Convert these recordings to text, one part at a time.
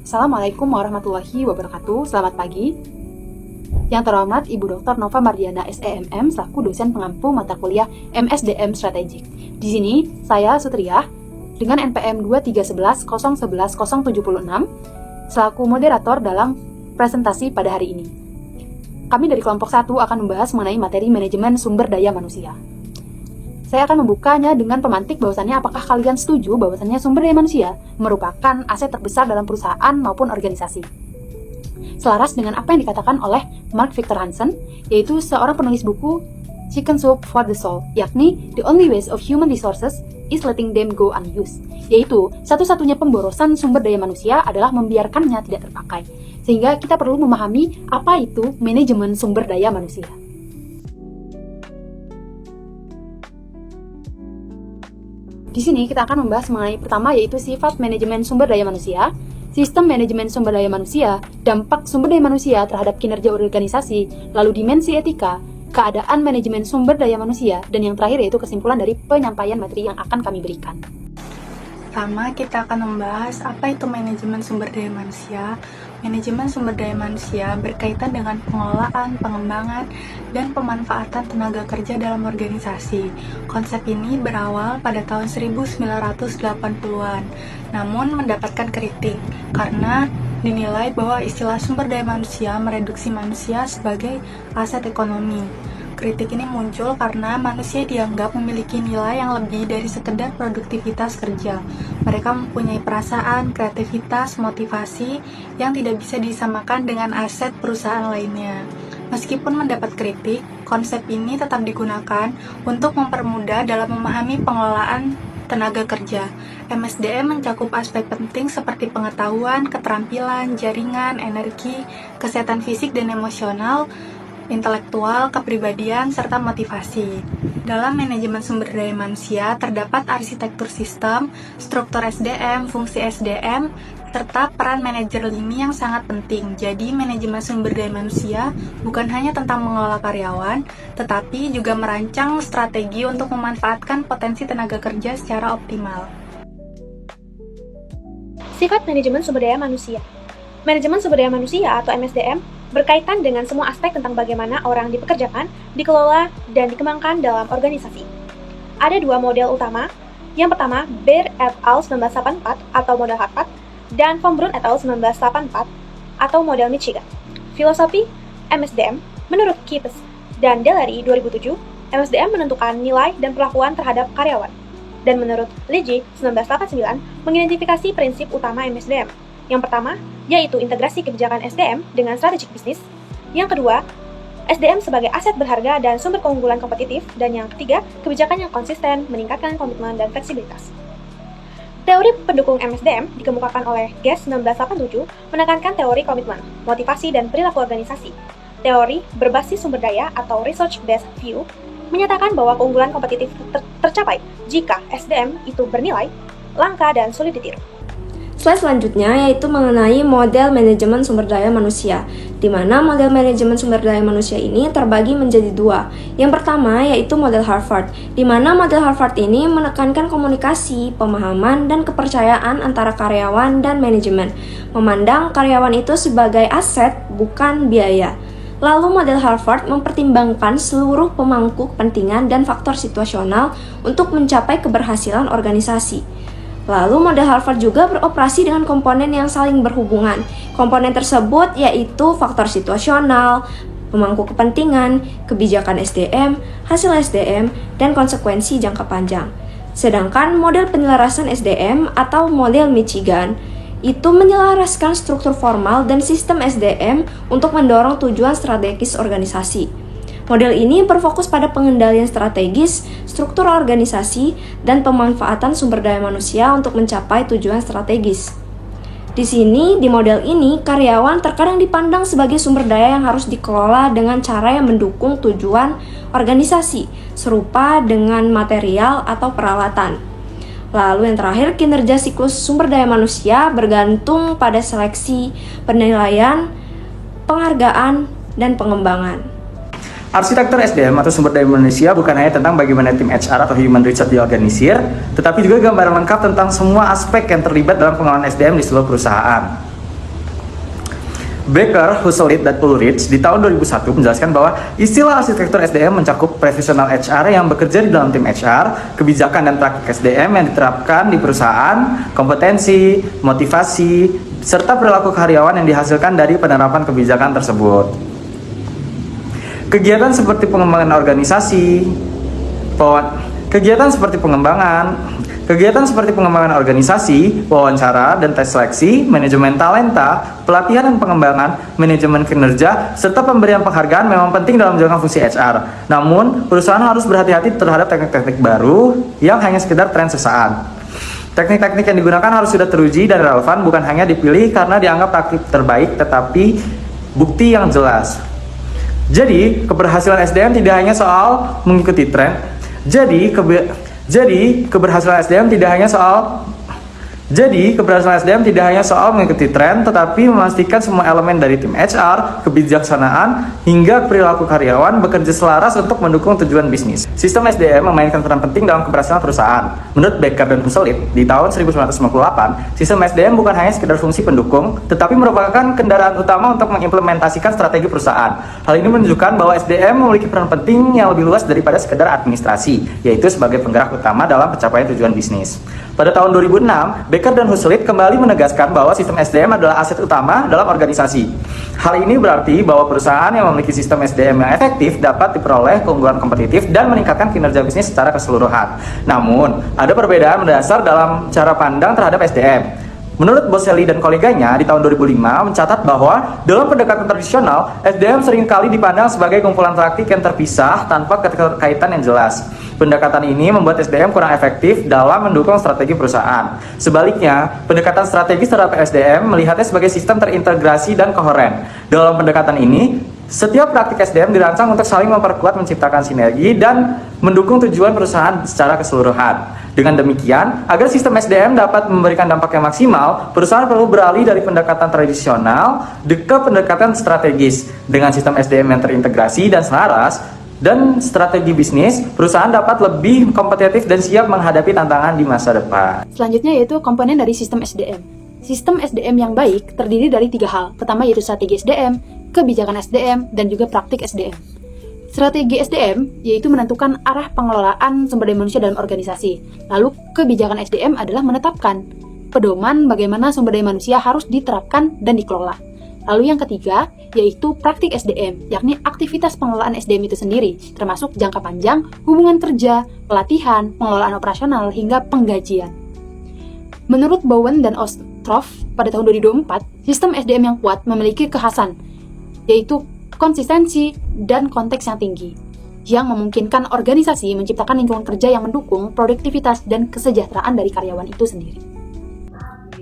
Assalamualaikum warahmatullahi wabarakatuh. Selamat pagi. Yang terhormat Ibu Dr. Nova Mardiana SEMM selaku dosen pengampu mata kuliah MSDM Strategik. Di sini saya Sutriah dengan NPM 2311011-076 selaku moderator dalam presentasi pada hari ini. Kami dari kelompok 1 akan membahas mengenai materi manajemen sumber daya manusia. Saya akan membukanya dengan pemantik bahwasannya apakah kalian setuju bahwasannya sumber daya manusia merupakan aset terbesar dalam perusahaan maupun organisasi. Selaras dengan apa yang dikatakan oleh Mark Victor Hansen, yaitu seorang penulis buku Chicken Soup for the Soul, yakni The Only Waste of Human Resources is Letting Them Go Unused, yaitu satu-satunya pemborosan sumber daya manusia adalah membiarkannya tidak terpakai. Sehingga kita perlu memahami apa itu manajemen sumber daya manusia. Di sini kita akan membahas mengenai pertama yaitu sifat manajemen sumber daya manusia, sistem manajemen sumber daya manusia, dampak sumber daya manusia terhadap kinerja organisasi, lalu dimensi etika, keadaan manajemen sumber daya manusia, dan yang terakhir yaitu kesimpulan dari penyampaian materi yang akan kami berikan. Pertama, kita akan membahas apa itu manajemen sumber daya manusia. Manajemen sumber daya manusia berkaitan dengan pengelolaan, pengembangan, dan pemanfaatan tenaga kerja dalam organisasi. Konsep ini berawal pada tahun 1980-an, namun mendapatkan kritik karena dinilai bahwa istilah sumber daya manusia mereduksi manusia sebagai aset ekonomi. Kritik ini muncul karena manusia dianggap memiliki nilai yang lebih dari sekedar produktivitas kerja. Mereka mempunyai perasaan, kreativitas, motivasi yang tidak bisa disamakan dengan aset perusahaan lainnya. Meskipun mendapat kritik, konsep ini tetap digunakan untuk mempermudah dalam memahami pengelolaan tenaga kerja. MSDM mencakup aspek penting seperti pengetahuan, keterampilan, jaringan, energi, kesehatan fisik dan emosional, intelektual, kepribadian, serta motivasi. Dalam manajemen sumber daya manusia terdapat arsitektur sistem, struktur SDM, fungsi SDM, serta peran manajer lini yang sangat penting. Jadi, manajemen sumber daya manusia bukan hanya tentang mengelola karyawan, tetapi juga merancang strategi untuk memanfaatkan potensi tenaga kerja secara optimal. Sifat manajemen sumber daya manusia. Manajemen sumber daya manusia atau MSDM berkaitan dengan semua aspek tentang bagaimana orang dipekerjakan, dikelola, dan dikembangkan dalam organisasi. Ada dua model utama. Yang pertama, Baer et al. 1984 atau model Harvard, dan Von Braun et al. 1984 atau model Michigan. Filosofi MSDM menurut Kipes dan Delary 2007, MSDM menentukan nilai dan perlakuan terhadap karyawan. Dan menurut Legge 1989 mengidentifikasi prinsip utama MSDM. Yang pertama, yaitu integrasi kebijakan SDM dengan strategik bisnis. Yang kedua, SDM sebagai aset berharga dan sumber keunggulan kompetitif. Dan yang ketiga, kebijakan yang konsisten, meningkatkan komitmen dan fleksibilitas. Teori pendukung MSDM dikemukakan oleh Guest 1987 menekankan teori komitmen, motivasi, dan perilaku organisasi. Teori berbasis sumber daya atau research-based view menyatakan bahwa keunggulan kompetitif tercapai jika SDM itu bernilai, langka, dan sulit ditiru. Slide selanjutnya yaitu mengenai model manajemen sumber daya manusia, di mana model manajemen sumber daya manusia ini terbagi menjadi dua. Yang pertama yaitu model Harvard, di mana model Harvard ini menekankan komunikasi, pemahaman, dan kepercayaan antara karyawan dan manajemen, memandang karyawan itu sebagai aset, bukan biaya. Lalu model Harvard mempertimbangkan seluruh pemangku kepentingan dan faktor situasional untuk mencapai keberhasilan organisasi. Lalu model Harvard juga beroperasi dengan komponen yang saling berhubungan. Komponen tersebut yaitu faktor situasional, pemangku kepentingan, kebijakan SDM, hasil SDM, dan konsekuensi jangka panjang. Sedangkan model penyelarasan SDM atau model Michigan itu menyelaraskan struktur formal dan sistem SDM untuk mendorong tujuan strategis organisasi. Model ini berfokus pada pengendalian strategis, struktur organisasi, dan pemanfaatan sumber daya manusia untuk mencapai tujuan strategis. Di sini, di model ini, karyawan terkadang dipandang sebagai sumber daya yang harus dikelola dengan cara yang mendukung tujuan organisasi, serupa dengan material atau peralatan. Lalu yang terakhir, kinerja siklus sumber daya manusia bergantung pada seleksi, penilaian, penghargaan, dan pengembangan. Arsitektur SDM atau sumber daya manusia bukan hanya tentang bagaimana tim HR atau human resource diorganisir, tetapi juga gambaran lengkap tentang semua aspek yang terlibat dalam pengelolaan SDM di seluruh perusahaan. Becker, Huselit, dan Ulrich di tahun 2001 menjelaskan bahwa istilah arsitektur SDM mencakup profesional HR yang bekerja di dalam tim HR, kebijakan dan praktik SDM yang diterapkan di perusahaan, kompetensi, motivasi, serta perilaku karyawan yang dihasilkan dari penerapan kebijakan tersebut. Kegiatan seperti pengembangan organisasi, Kegiatan seperti pengembangan organisasi, wawancara dan tes seleksi, manajemen talenta, pelatihan dan pengembangan, manajemen kinerja, serta pemberian penghargaan memang penting dalam menjalankan fungsi HR. Namun, perusahaan harus berhati-hati terhadap teknik-teknik baru yang hanya sekedar tren sesaat. Teknik-teknik yang digunakan harus sudah teruji dan relevan, bukan hanya dipilih karena dianggap praktik terbaik, tetapi bukti yang jelas. Jadi, keberhasilan SDM tidak hanya soal mengikuti tren. Keberhasilan SDM tidak hanya soal mengikuti tren, tetapi memastikan semua elemen dari tim HR, kebijaksanaan, hingga perilaku karyawan bekerja selaras untuk mendukung tujuan bisnis. Sistem SDM memainkan peran penting dalam keberhasilan perusahaan. Menurut Becker dan Huselit, di tahun 1998, sistem SDM bukan hanya sekedar fungsi pendukung, tetapi merupakan kendaraan utama untuk mengimplementasikan strategi perusahaan. Hal ini menunjukkan bahwa SDM memiliki peran penting yang lebih luas daripada sekedar administrasi, yaitu sebagai penggerak utama dalam pencapaian tujuan bisnis. Pada tahun 2006, Becker dan Huselit kembali menegaskan bahwa sistem SDM adalah aset utama dalam organisasi. Hal ini berarti bahwa perusahaan yang memiliki sistem SDM yang efektif dapat diperoleh keunggulan kompetitif dan meningkatkan kinerja bisnis secara keseluruhan. Namun, ada perbedaan mendasar dalam cara pandang terhadap SDM. Menurut Boselli dan koleganya di tahun 2005 mencatat bahwa dalam pendekatan tradisional, SDM seringkali dipandang sebagai kumpulan praktik yang terpisah tanpa keterkaitan yang jelas. Pendekatan ini membuat SDM kurang efektif dalam mendukung strategi perusahaan. Sebaliknya, pendekatan strategis terhadap SDM melihatnya sebagai sistem terintegrasi dan koheren. Dalam pendekatan ini, setiap praktik SDM dirancang untuk saling memperkuat, menciptakan sinergi, dan mendukung tujuan perusahaan secara keseluruhan. Dengan demikian, agar sistem SDM dapat memberikan dampak yang maksimal, perusahaan perlu beralih dari pendekatan tradisional ke pendekatan strategis. Dengan sistem SDM yang terintegrasi dan selaras, dan strategi bisnis, perusahaan dapat lebih kompetitif dan siap menghadapi tantangan di masa depan. Selanjutnya yaitu komponen dari sistem SDM. Sistem SDM yang baik terdiri dari 3 hal, pertama yaitu strategi SDM, kebijakan SDM, dan juga praktik SDM. Strategi SDM yaitu menentukan arah pengelolaan sumber daya manusia dalam organisasi. Lalu kebijakan SDM adalah menetapkan pedoman bagaimana sumber daya manusia harus diterapkan dan dikelola. Lalu yang ketiga yaitu praktik SDM, yakni aktivitas pengelolaan SDM itu sendiri, termasuk jangka panjang, hubungan kerja, pelatihan, pengelolaan operasional, hingga penggajian. Menurut Bowen dan Ostroff pada tahun 2004, sistem SDM yang kuat memiliki kekhasan, yaitu konsistensi dan konteks yang tinggi, yang memungkinkan organisasi menciptakan lingkungan kerja yang mendukung produktivitas dan kesejahteraan dari karyawan itu sendiri.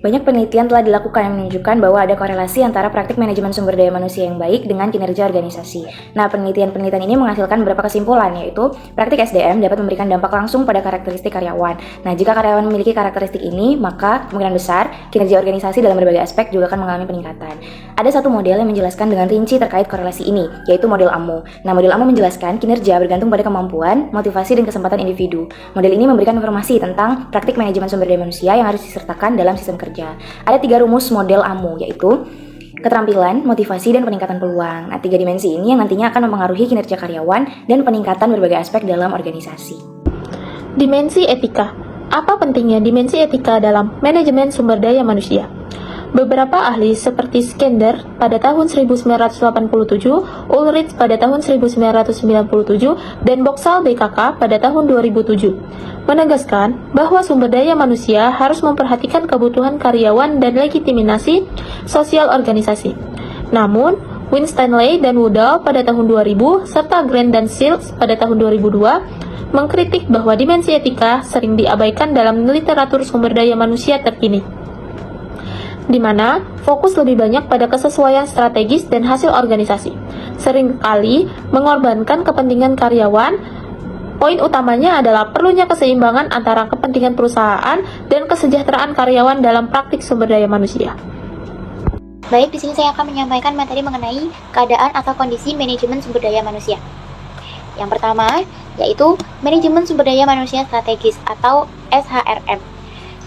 Banyak penelitian telah dilakukan yang menunjukkan bahwa ada korelasi antara praktik manajemen sumber daya manusia yang baik dengan kinerja organisasi. Nah, penelitian-penelitian ini menghasilkan beberapa kesimpulan, yaitu praktik SDM dapat memberikan dampak langsung pada karakteristik karyawan. Nah, jika karyawan memiliki karakteristik ini, maka kemungkinan besar kinerja organisasi dalam berbagai aspek juga akan mengalami peningkatan. Ada satu model yang menjelaskan dengan rinci terkait korelasi ini, yaitu model AMO. Nah, model AMO menjelaskan kinerja bergantung pada kemampuan, motivasi, dan kesempatan individu. Model ini memberikan informasi tentang praktik manajemen sumber daya manusia yang harus disertakan dalam sistem kerja. Ada 3 rumus model AMO, yaitu keterampilan, motivasi, dan peningkatan peluang. Nah, 3 dimensi ini yang nantinya akan mempengaruhi kinerja karyawan dan peningkatan berbagai aspek dalam organisasi. Dimensi etika. Apa pentingnya dimensi etika dalam manajemen sumber daya manusia? Beberapa ahli seperti Skender pada tahun 1987, Ulrich pada tahun 1997, dan Boxall BKK pada tahun 2007 menegaskan bahwa sumber daya manusia harus memperhatikan kebutuhan karyawan dan legitimasi sosial organisasi. Namun, Winstanley dan Woodall pada tahun 2000 serta Grant dan Silks pada tahun 2002 mengkritik bahwa dimensi etika sering diabaikan dalam literatur sumber daya manusia terkini, di mana fokus lebih banyak pada kesesuaian strategis dan hasil organisasi, seringkali mengorbankan kepentingan karyawan. Poin utamanya adalah perlunya keseimbangan antara kepentingan perusahaan dan kesejahteraan karyawan dalam praktik sumber daya manusia. Baik, di sini saya akan menyampaikan materi mengenai keadaan atau kondisi manajemen sumber daya manusia. Yang pertama, yaitu manajemen sumber daya manusia strategis atau SHRM.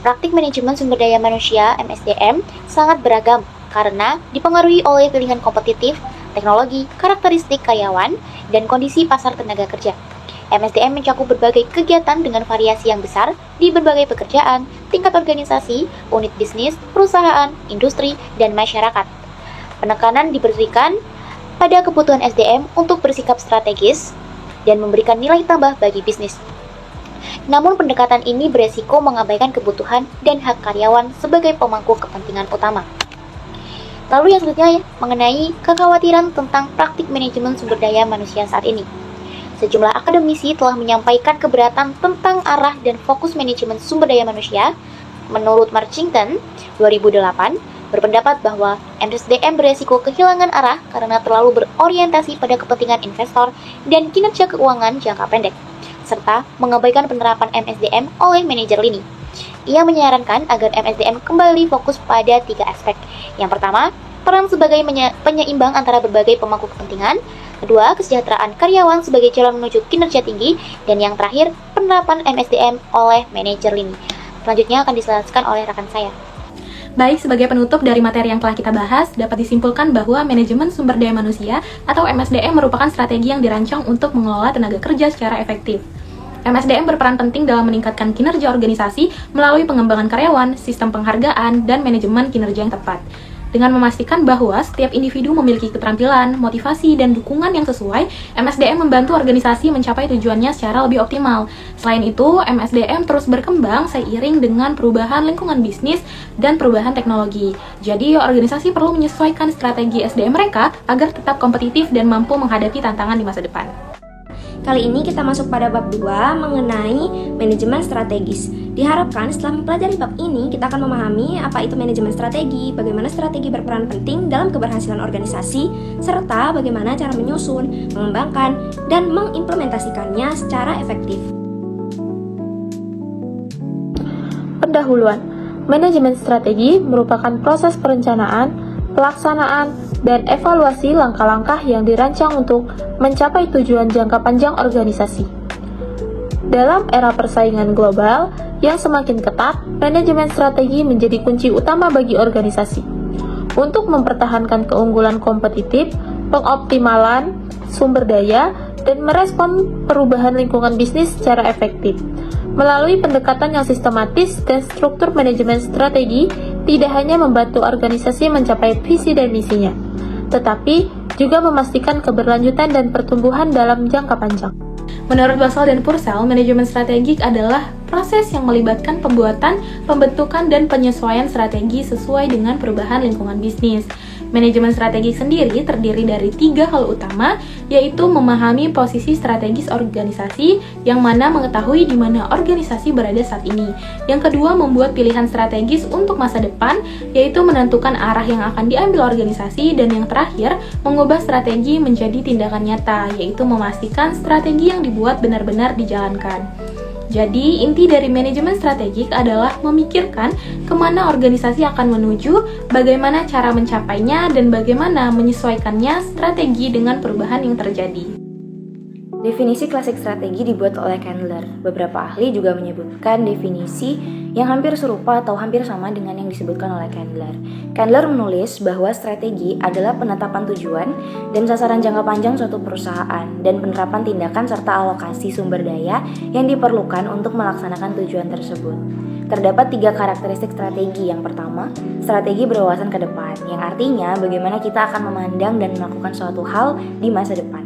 Praktik manajemen sumber daya manusia (MSDM) sangat beragam karena dipengaruhi oleh pilihan kompetitif, teknologi, karakteristik karyawan, dan kondisi pasar tenaga kerja. MSDM mencakup berbagai kegiatan dengan variasi yang besar di berbagai pekerjaan, tingkat organisasi, unit bisnis, perusahaan, industri, dan masyarakat. Penekanan diberikan pada kebutuhan SDM untuk bersikap strategis dan memberikan nilai tambah bagi bisnis. Namun pendekatan ini beresiko mengabaikan kebutuhan dan hak karyawan sebagai pemangku kepentingan utama. Lalu yang selanjutnya mengenai kekhawatiran tentang praktik manajemen sumber daya manusia saat ini. Sejumlah akademisi telah menyampaikan keberatan tentang arah dan fokus manajemen sumber daya manusia. Menurut Marchington, 2008, berpendapat bahwa MSDM beresiko kehilangan arah karena terlalu berorientasi pada kepentingan investor dan kinerja keuangan jangka pendek, serta mengabaikan penerapan MSDM oleh manajer lini. Ia menyarankan agar MSDM kembali fokus pada 3 aspek. Yang pertama, peran sebagai penyeimbang antara berbagai pemangku kepentingan. Kedua, kesejahteraan karyawan sebagai jalan menuju kinerja tinggi. Dan yang terakhir, penerapan MSDM oleh manajer lini. Selanjutnya akan dijelaskan oleh rekan saya. Baik, sebagai penutup dari materi yang telah kita bahas, dapat disimpulkan bahwa manajemen sumber daya manusia atau MSDM merupakan strategi yang dirancang untuk mengelola tenaga kerja secara efektif. MSDM berperan penting dalam meningkatkan kinerja organisasi melalui pengembangan karyawan, sistem penghargaan, dan manajemen kinerja yang tepat. Dengan memastikan bahwa setiap individu memiliki keterampilan, motivasi, dan dukungan yang sesuai, MSDM membantu organisasi mencapai tujuannya secara lebih optimal. Selain itu, MSDM terus berkembang seiring dengan perubahan lingkungan bisnis dan perubahan teknologi. Jadi, organisasi perlu menyesuaikan strategi SDM mereka agar tetap kompetitif dan mampu menghadapi tantangan di masa depan. Kali ini kita masuk pada bab 2 mengenai manajemen strategis. Diharapkan setelah mempelajari bab ini, kita akan memahami apa itu manajemen strategi, bagaimana strategi berperan penting dalam keberhasilan organisasi, serta bagaimana cara menyusun, mengembangkan, dan mengimplementasikannya secara efektif. Pendahuluan. Manajemen strategi merupakan proses perencanaan, pelaksanaan, dan evaluasi langkah-langkah yang dirancang untuk mencapai tujuan jangka panjang organisasi. Dalam era persaingan global yang semakin ketat, manajemen strategi menjadi kunci utama bagi organisasi. Untuk mempertahankan keunggulan kompetitif, pengoptimalan sumber daya, dan merespon perubahan lingkungan bisnis secara efektif. Melalui pendekatan yang sistematis dan struktur manajemen strategi, tidak hanya membantu organisasi mencapai visi dan misinya, tetapi juga memastikan keberlanjutan dan pertumbuhan dalam jangka panjang. Menurut Basel dan Purcell, manajemen strategik adalah proses yang melibatkan pembuatan, pembentukan, dan penyesuaian strategi sesuai dengan perubahan lingkungan bisnis. Manajemen strategik sendiri terdiri dari 3 hal utama, yaitu memahami posisi strategis organisasi, yang mana mengetahui di mana organisasi berada saat ini. Yang kedua, membuat pilihan strategis untuk masa depan, yaitu menentukan arah yang akan diambil organisasi. Dan yang terakhir, mengubah strategi menjadi tindakan nyata, yaitu memastikan strategi yang dibuat benar-benar dijalankan. Jadi, inti dari manajemen strategik adalah memikirkan kemana organisasi akan menuju, bagaimana cara mencapainya, dan bagaimana menyesuaikannya strategi dengan perubahan yang terjadi. Definisi klasik strategi dibuat oleh Candler. Beberapa ahli juga menyebutkan definisi yang hampir serupa atau hampir sama dengan yang disebutkan oleh Candler. Candler menulis bahwa strategi adalah penetapan tujuan dan sasaran jangka panjang suatu perusahaan dan penerapan tindakan serta alokasi sumber daya yang diperlukan untuk melaksanakan tujuan tersebut. Terdapat 3 karakteristik strategi. Yang pertama, strategi berwawasan ke depan, yang artinya bagaimana kita akan memandang dan melakukan suatu hal di masa depan.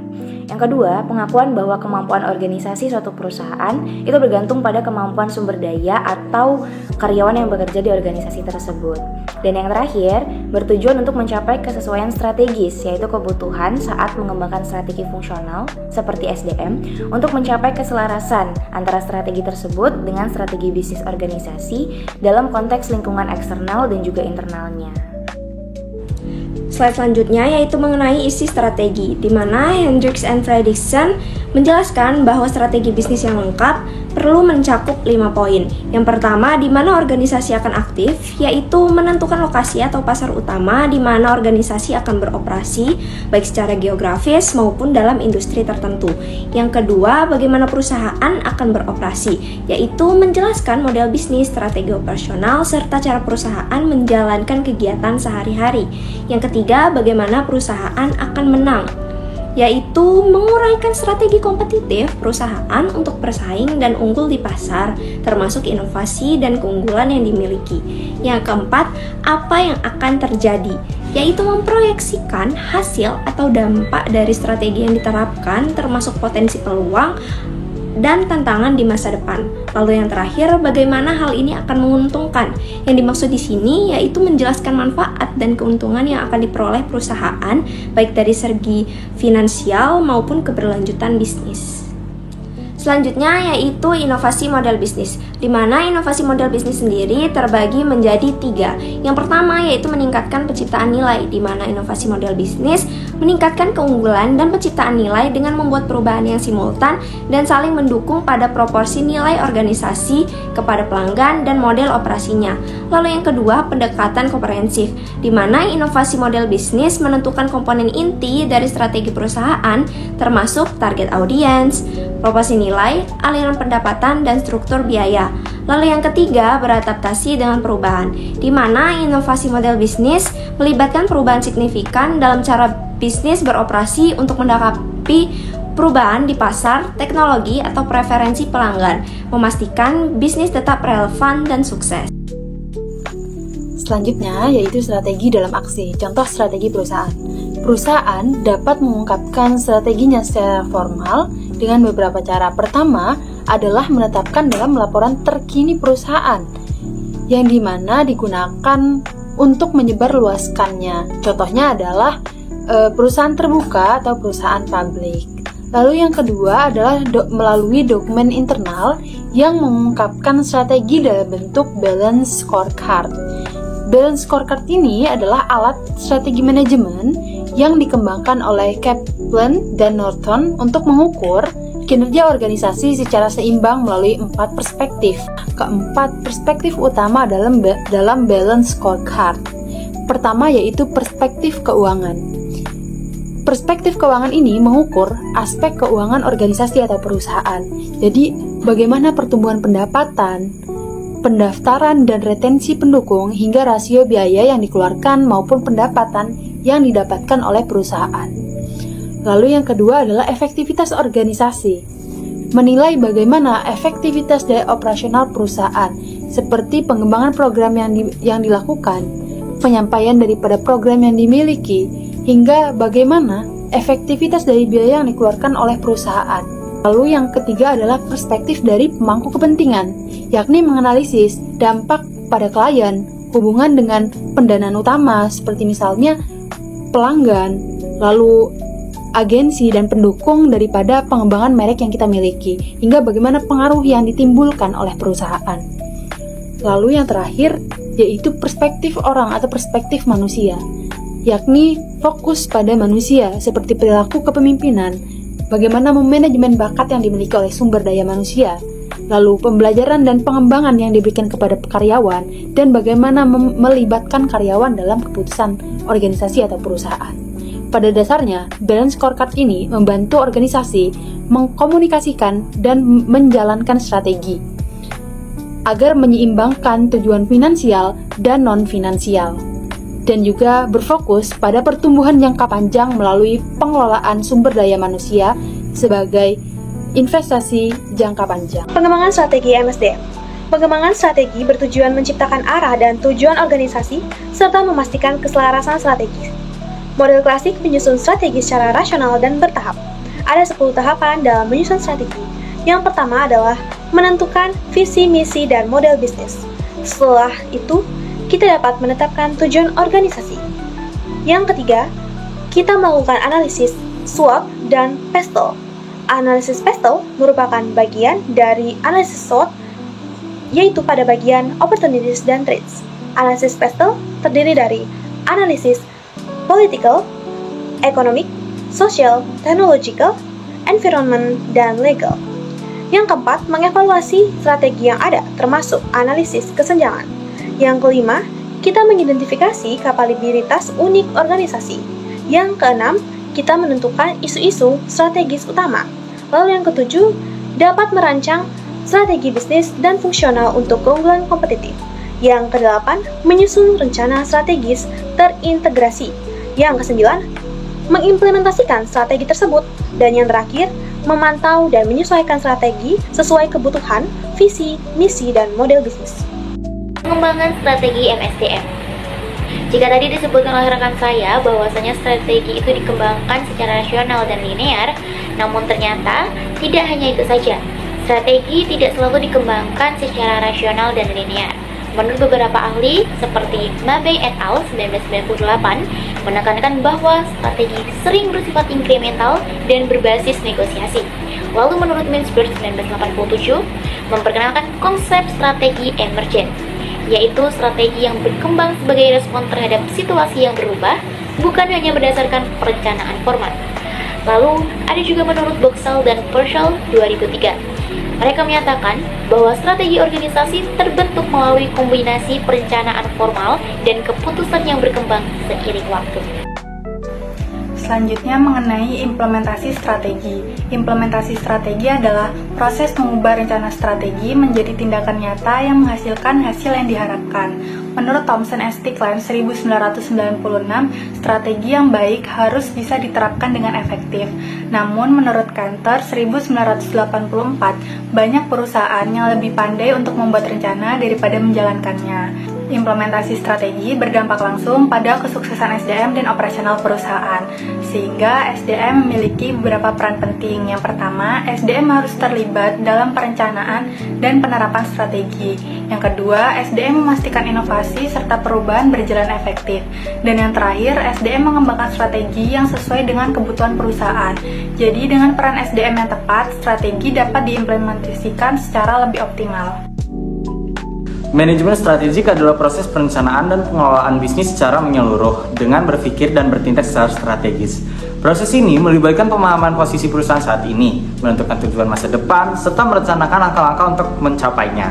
Yang kedua, pengakuan bahwa kemampuan organisasi suatu perusahaan itu bergantung pada kemampuan sumber daya atau karyawan yang bekerja di organisasi tersebut. Dan yang terakhir, bertujuan untuk mencapai kesesuaian strategis, yaitu kebutuhan saat mengembangkan strategi fungsional seperti SDM untuk mencapai keselarasan antara strategi tersebut dengan strategi bisnis organisasi dalam konteks lingkungan eksternal dan juga internalnya. Slide selanjutnya yaitu mengenai isi strategi, di mana Hendricks and Fredrickson menjelaskan bahwa strategi bisnis yang lengkap perlu mencakup 5 poin. Yang pertama, di mana organisasi akan aktif, yaitu menentukan lokasi atau pasar utama di mana organisasi akan beroperasi, baik secara geografis maupun dalam industri tertentu. Yang kedua, bagaimana perusahaan akan beroperasi, yaitu menjelaskan model bisnis, strategi operasional, serta cara perusahaan menjalankan kegiatan sehari-hari. Yang ketiga, bagaimana perusahaan akan menang, yaitu menguraikan strategi kompetitif perusahaan untuk bersaing dan unggul di pasar, termasuk inovasi dan keunggulan yang dimiliki. Yang keempat, apa yang akan terjadi, yaitu memproyeksikan hasil atau dampak dari strategi yang diterapkan, termasuk potensi peluang dan tantangan di masa depan. Lalu yang terakhir, bagaimana hal ini akan menguntungkan. Yang dimaksud di sini yaitu menjelaskan manfaat dan keuntungan yang akan diperoleh perusahaan, baik dari segi finansial maupun keberlanjutan bisnis. Selanjutnya yaitu inovasi model bisnis, di mana inovasi model bisnis sendiri terbagi menjadi 3. Yang pertama yaitu meningkatkan penciptaan nilai, di mana inovasi model bisnis meningkatkan keunggulan dan penciptaan nilai dengan membuat perubahan yang simultan dan saling mendukung pada proporsi nilai organisasi kepada pelanggan dan model operasinya. Lalu yang kedua, pendekatan komprehensif, di mana inovasi model bisnis menentukan komponen inti dari strategi perusahaan, termasuk target audiens, proporsi nilai, aliran pendapatan, dan struktur biaya. Lalu yang ketiga, beradaptasi dengan perubahan, di mana inovasi model bisnis melibatkan perubahan signifikan dalam cara bisnis beroperasi untuk menanggapi perubahan di pasar, teknologi, atau preferensi pelanggan, memastikan bisnis tetap relevan dan sukses. Selanjutnya yaitu strategi dalam aksi. Contoh strategi perusahaan. Perusahaan dapat mengungkapkan strateginya secara formal dengan beberapa cara. Pertama adalah menetapkan dalam laporan terkini perusahaan, yang dimana digunakan untuk menyebarluaskannya. Contohnya adalah perusahaan terbuka atau perusahaan publik. Lalu yang kedua adalah melalui dokumen internal yang mengungkapkan strategi dalam bentuk balance scorecard. Balance scorecard ini adalah alat strategi manajemen yang dikembangkan oleh Kaplan dan Norton untuk mengukur kinerja organisasi secara seimbang melalui 4 perspektif. Keempat perspektif utama dalam balance scorecard. Pertama yaitu perspektif keuangan. Perspektif keuangan ini mengukur aspek keuangan organisasi atau perusahaan. Jadi, bagaimana pertumbuhan pendapatan, pendaftaran dan retensi pendukung hingga rasio biaya yang dikeluarkan maupun pendapatan yang didapatkan oleh perusahaan. Lalu yang kedua adalah efektivitas organisasi. Menilai bagaimana efektivitas dari operasional perusahaan, seperti pengembangan program yang dilakukan, penyampaian daripada program yang dimiliki, hingga bagaimana efektivitas dari biaya yang dikeluarkan oleh perusahaan. Lalu yang ketiga adalah perspektif dari pemangku kepentingan, yakni menganalisis dampak pada klien, hubungan dengan pendanaan utama seperti misalnya pelanggan, lalu agensi dan pendukung daripada pengembangan merek yang kita miliki, hingga bagaimana pengaruh yang ditimbulkan oleh perusahaan. Lalu yang terakhir yaitu perspektif orang atau perspektif manusia, yakni fokus pada manusia seperti perilaku kepemimpinan, bagaimana memanajemen bakat yang dimiliki oleh sumber daya manusia, lalu pembelajaran dan pengembangan yang diberikan kepada karyawan, dan bagaimana melibatkan karyawan dalam keputusan organisasi atau perusahaan. Pada dasarnya, balance scorecard ini membantu organisasi mengkomunikasikan dan menjalankan strategi agar menyeimbangkan tujuan finansial dan non-finansial, dan juga berfokus pada pertumbuhan jangka panjang melalui pengelolaan sumber daya manusia sebagai investasi jangka panjang. Pengembangan strategi MSDM. Pengembangan strategi bertujuan menciptakan arah dan tujuan organisasi serta memastikan keselarasan strategi. Model klasik menyusun strategi secara rasional dan bertahap. Ada 10 tahapan dalam menyusun strategi. Yang pertama adalah menentukan visi, misi, dan model bisnis. Setelah itu, kita dapat menetapkan tujuan organisasi. Yang ketiga, kita melakukan analisis SWOT dan PESTEL. Analisis PESTEL merupakan bagian dari analisis SWOT, yaitu pada bagian opportunities dan threats. Analisis PESTEL terdiri dari analisis political, economic, social, technological, environment, dan legal. Yang keempat, mengevaluasi strategi yang ada, termasuk analisis kesenjangan. Yang kelima, kita mengidentifikasi kapabilitas unik organisasi. Yang keenam, kita menentukan isu-isu strategis utama. Lalu yang ketujuh, dapat merancang strategi bisnis dan fungsional untuk keunggulan kompetitif. Yang kedelapan, menyusun rencana strategis terintegrasi. Yang kesembilan, mengimplementasikan strategi tersebut. Dan yang terakhir, memantau dan menyesuaikan strategi sesuai kebutuhan, visi, misi, dan model bisnis. Pengembangan strategi MSDM. Jika tadi disebutkan oleh rekan saya bahwasanya strategi itu dikembangkan secara rasional dan linear, namun ternyata tidak hanya itu saja. Strategi tidak selalu dikembangkan secara rasional dan linear. Menurut beberapa ahli, seperti Mabey et al. 1998, menekankan bahwa strategi sering bersifat inkremental dan berbasis negosiasi. Lalu menurut Mintzberg 1987, memperkenalkan konsep strategi emergent, yaitu strategi yang berkembang sebagai respon terhadap situasi yang berubah, bukan hanya berdasarkan perencanaan formal. Lalu, ada juga menurut Boxall dan Purcell 2003. Mereka menyatakan bahwa strategi organisasi terbentuk melalui kombinasi perencanaan formal dan keputusan yang berkembang seiring waktu. Selanjutnya mengenai implementasi strategi. Implementasi strategi adalah proses mengubah rencana strategi menjadi tindakan nyata yang menghasilkan hasil yang diharapkan. Menurut Thomson S. Stickland 1996, strategi yang baik harus bisa diterapkan dengan efektif. Namun menurut Cantor 1984, banyak perusahaan yang lebih pandai untuk membuat rencana daripada menjalankannya. Implementasi strategi berdampak langsung pada kesuksesan SDM dan operasional perusahaan, sehingga SDM memiliki beberapa peran penting. Yang pertama, SDM harus terlibat dalam perencanaan dan penerapan strategi. Yang kedua, SDM memastikan inovasi serta perubahan berjalan efektif. Dan yang terakhir, SDM mengembangkan strategi yang sesuai dengan kebutuhan perusahaan. Jadi, dengan peran SDM yang tepat, strategi dapat diimplementasikan secara lebih optimal. Manajemen strategik adalah proses perencanaan dan pengelolaan bisnis secara menyeluruh dengan berpikir dan bertindak secara strategis. Proses ini melibatkan pemahaman posisi perusahaan saat ini, menentukan tujuan masa depan, serta merencanakan langkah-langkah untuk mencapainya.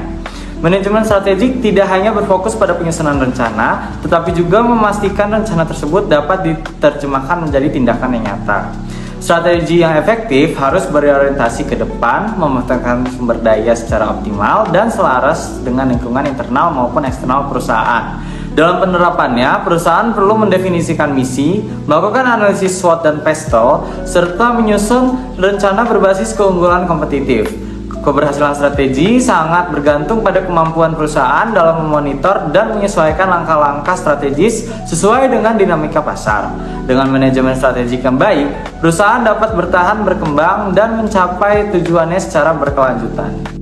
Manajemen strategik tidak hanya berfokus pada penyusunan rencana, tetapi juga memastikan rencana tersebut dapat diterjemahkan menjadi tindakan yang nyata. Strategi yang efektif harus berorientasi ke depan, memanfaatkan sumber daya secara optimal dan selaras dengan lingkungan internal maupun eksternal perusahaan. Dalam penerapannya, perusahaan perlu mendefinisikan misi, melakukan analisis SWOT dan PESTEL, serta menyusun rencana berbasis keunggulan kompetitif. Keberhasilan strategi sangat bergantung pada kemampuan perusahaan dalam memonitor dan menyesuaikan langkah-langkah strategis sesuai dengan dinamika pasar. Dengan manajemen strategik yang baik, perusahaan dapat bertahan, berkembang, dan mencapai tujuannya secara berkelanjutan.